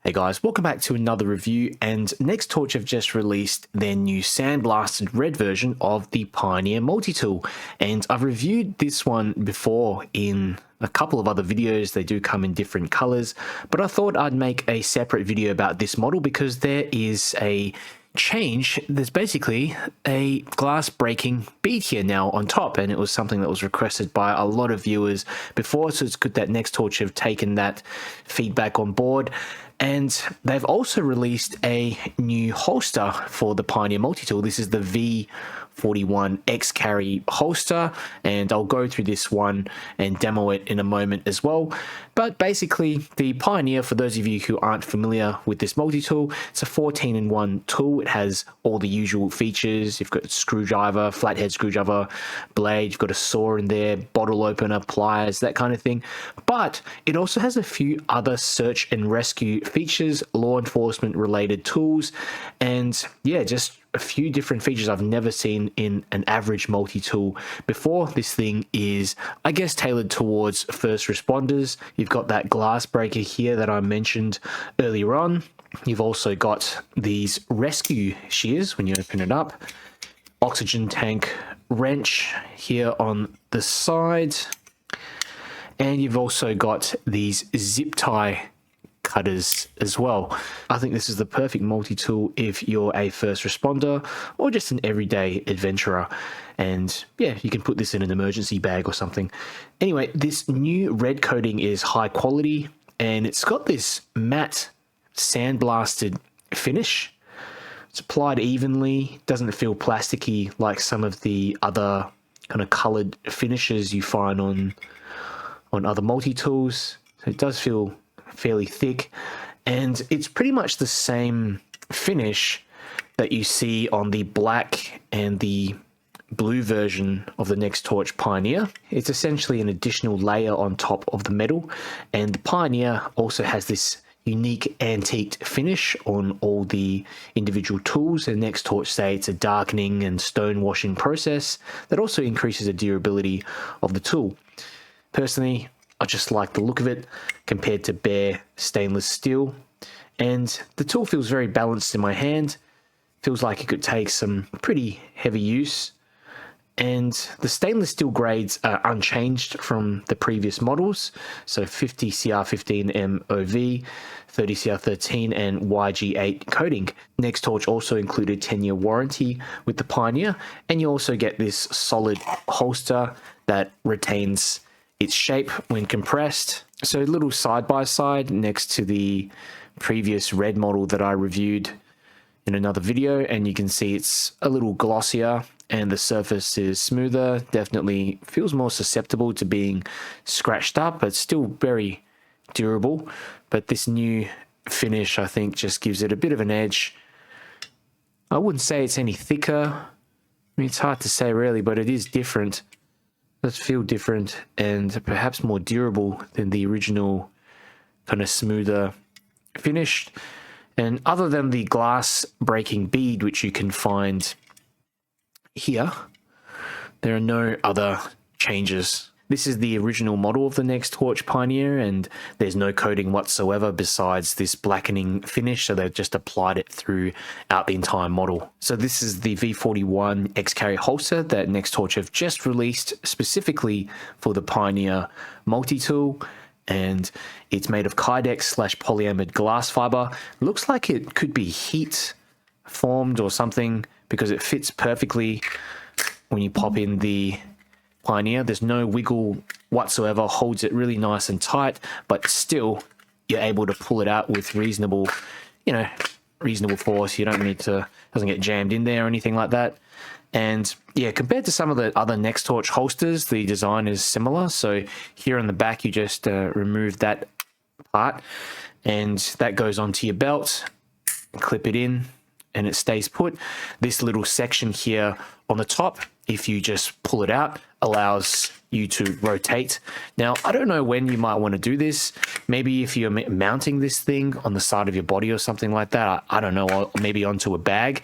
Hey guys, welcome back to another review, and Nextorch have just released their new sandblasted-red version of the Pioneer multi-tool, and I've reviewed this one before in a couple of other videos. They do come in different colors, but I thought I'd make a separate video about this model because there is a change. There's basically a glass breaking bead here now on top, and it was something that was requested by a lot of viewers before, so it's good that Nextorch have taken that feedback on board. And they've also released a new holster for the Pioneer multi-tool. This is the V41 X-Carry holster, and I'll go through this one and demo it in a moment as well. But basically, the Pioneer, for those of you who aren't familiar with this multi-tool, it's a 14-in-1 tool. It has all the usual features. You've got a screwdriver, flathead screwdriver, blade, you've got a saw in there, bottle opener, pliers, that kind of thing. But it also has a few other search and rescue features, law enforcement related tools, and yeah, just a few different features I've never seen in an average multi-tool before. This thing is, I guess, tailored towards first responders. You've got that glass breaker here that I mentioned earlier on. You've also got these rescue shears when you open it up, oxygen tank wrench here on the side, and you've also got these zip tie cutters as well. I think this is the perfect multi-tool if you're a first responder or just an everyday adventurer. And yeah, you can put this in an emergency bag or something. Anyway, this new red coating is high quality, and it's got this matte sandblasted finish. It's applied evenly, doesn't feel plasticky like some of the other kind of colored finishes you find on other multi-tools. So it does feel fairly thick, and it's pretty much the same finish that you see on the black and the blue version of the Nextorch Pioneer. It's essentially an additional layer on top of the metal, and the Pioneer also has this unique antiqued finish on all the individual tools, and Nextorch say it's a darkening and stone washing process that also increases the durability of the tool. Personally, I just like the look of it compared to bare stainless steel, and the tool feels very balanced in my hand. Feels like it could take some pretty heavy use, and the stainless steel grades are unchanged from the previous models, so 50 CR15 MOV, 30 CR13 and YG8 coating. Nextorch also included 10-year warranty with the Pioneer, and you also get this solid holster that retains its shape when compressed. So a little side by side next to the previous red model that I reviewed in another video, and you can see it's a little glossier and the surface is smoother. Definitely feels more susceptible to being scratched up, but still very durable. But this new finish, I think, just gives it a bit of an edge. I wouldn't say it's any thicker. I mean, it's hard to say really, but it is different. Does feel different and perhaps more durable than the original kind of smoother finish. And other than the glass breaking bead, which you can find here, there are no other changes. This is the original model of the Nextorch Pioneer, and there's no coating whatsoever besides this blackening finish, so they've just applied it throughout the entire model. So this is the V41 X-Carry holster that Nextorch have just released specifically for the Pioneer multi-tool, and it's made of Kydex / polyamide glass fiber. Looks like it could be heat formed or something because it fits perfectly when you pop in the Pioneer. There's no wiggle whatsoever, holds it really nice and tight, but still you're able to pull it out with reasonable force. You don't need to, doesn't get jammed in there or anything like that. And yeah, compared to some of the other Nextorch holsters, the design is similar. So here on the back, you just remove that part, and that goes onto your belt, clip it in, and it stays put. This little section here on the top, if you just pull it out, allows you to rotate. Now, I don't know when you might want to do this. Maybe if you're mounting this thing on the side of your body or something like that, I don't know, or maybe onto a bag.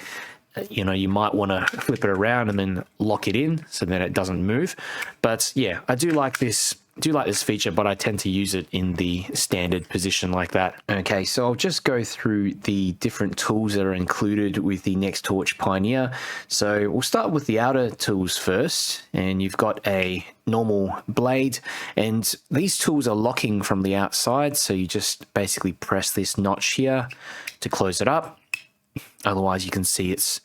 You know, you might want to flip it around and then lock it in so that it doesn't move. But yeah, I do like this do like this feature, but I tend to use it in the standard position like that. Okay, so I'll just go through the different tools that are included with the Nextorch Pioneer. So we'll start with the outer tools first, and you've got a normal blade, and these tools are locking from the outside, so you just basically press this notch here to close it up. Otherwise, you can see it's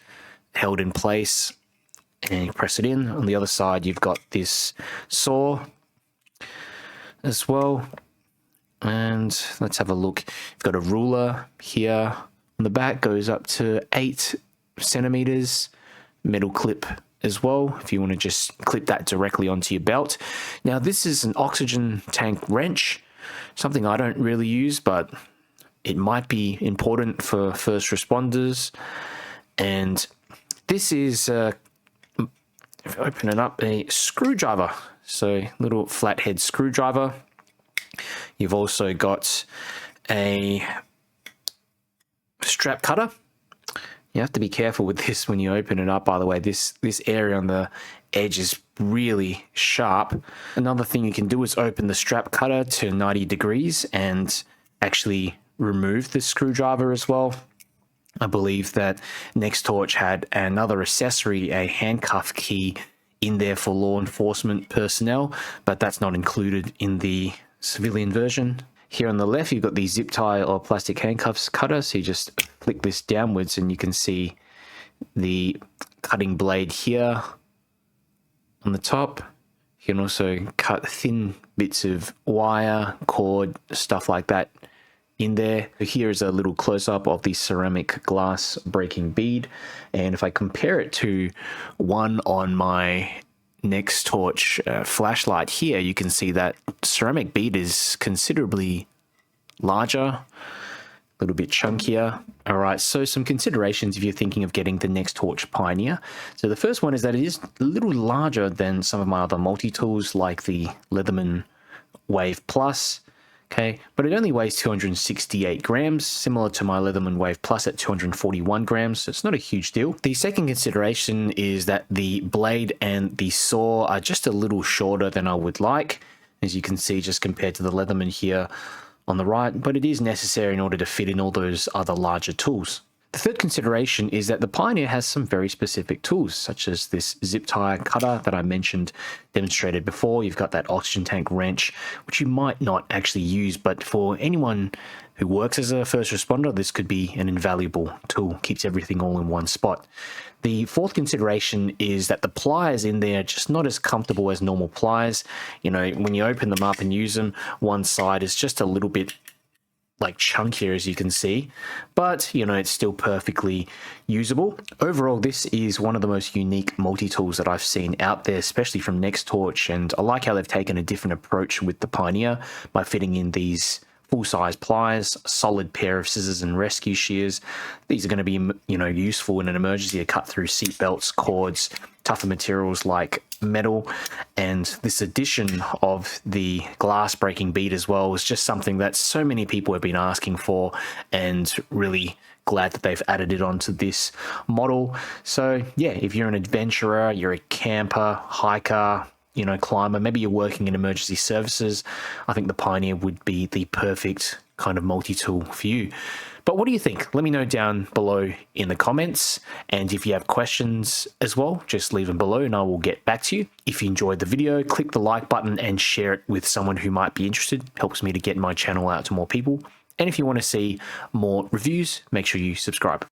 held in place, and you press it in. On the other side, you've got this saw as well, and let's have a look. You've got a ruler here on the back, goes up to 8 centimeters, metal clip as well if you want to just clip that directly onto your belt. Now this is an oxygen tank wrench, something I don't really use, but it might be important for first responders. And this is if I open it up, a screwdriver. So little flathead screwdriver. You've also got a strap cutter. You have to be careful with this when you open it up, by the way. This area on the edge is really sharp. Another thing you can do is open the strap cutter to 90 degrees and actually remove the screwdriver as well. I believe that Nextorch had another accessory, a handcuff key, in there for law enforcement personnel, but that's not included in the civilian version. Here on the left, you've got the zip tie or plastic handcuffs cutter, so you just flick this downwards and you can see the cutting blade here on the top. You can also cut thin bits of wire, cord, stuff like that in there. Here is a little close-up of the ceramic glass breaking bead, and if I compare it to one on my Nextorch flashlight here, you can see that ceramic bead is considerably larger, a little bit chunkier. All right, so some considerations if you're thinking of getting the Nextorch Pioneer. So the first one is that it is a little larger than some of my other multi-tools like the Leatherman Wave Plus. Okay, but it only weighs 268 grams, similar to my Leatherman Wave Plus at 241 grams, so it's not a huge deal. The second consideration is that the blade and the saw are just a little shorter than I would like, as you can see just compared to the Leatherman here on the right, but it is necessary in order to fit in all those other larger tools. The third consideration is that the Pioneer has some very specific tools, such as this zip tie cutter that I mentioned, demonstrated before. You've got that oxygen tank wrench, which you might not actually use, but for anyone who works as a first responder, this could be an invaluable tool. Keeps everything all in one spot. The fourth consideration is that the pliers in there are just not as comfortable as normal pliers. You know, when you open them up and use them, one side is just a little bit like chunkier, as you can see, but you know, it's still perfectly usable. Overall, this is one of the most unique multi-tools that I've seen out there, especially from Nextorch, and I like how they've taken a different approach with the Pioneer by fitting in these full-size pliers, a solid pair of scissors and rescue shears. These are going to be, you know, useful in an emergency to cut through seat belts, cords, tougher materials like metal. And this addition of the glass breaking bead as well is just something that so many people have been asking for, and really glad that they've added it onto this model. So yeah, if you're an adventurer, you're a camper, hiker, you know, climber, maybe you're working in emergency services, I think the Pioneer would be the perfect kind of multi-tool for you. But what do you think? Let me know down below in the comments. And if you have questions as well, just leave them below and I will get back to you. If you enjoyed the video, click the like button and share it with someone who might be interested. Helps me to get my channel out to more people. And if you want to see more reviews, make sure you subscribe.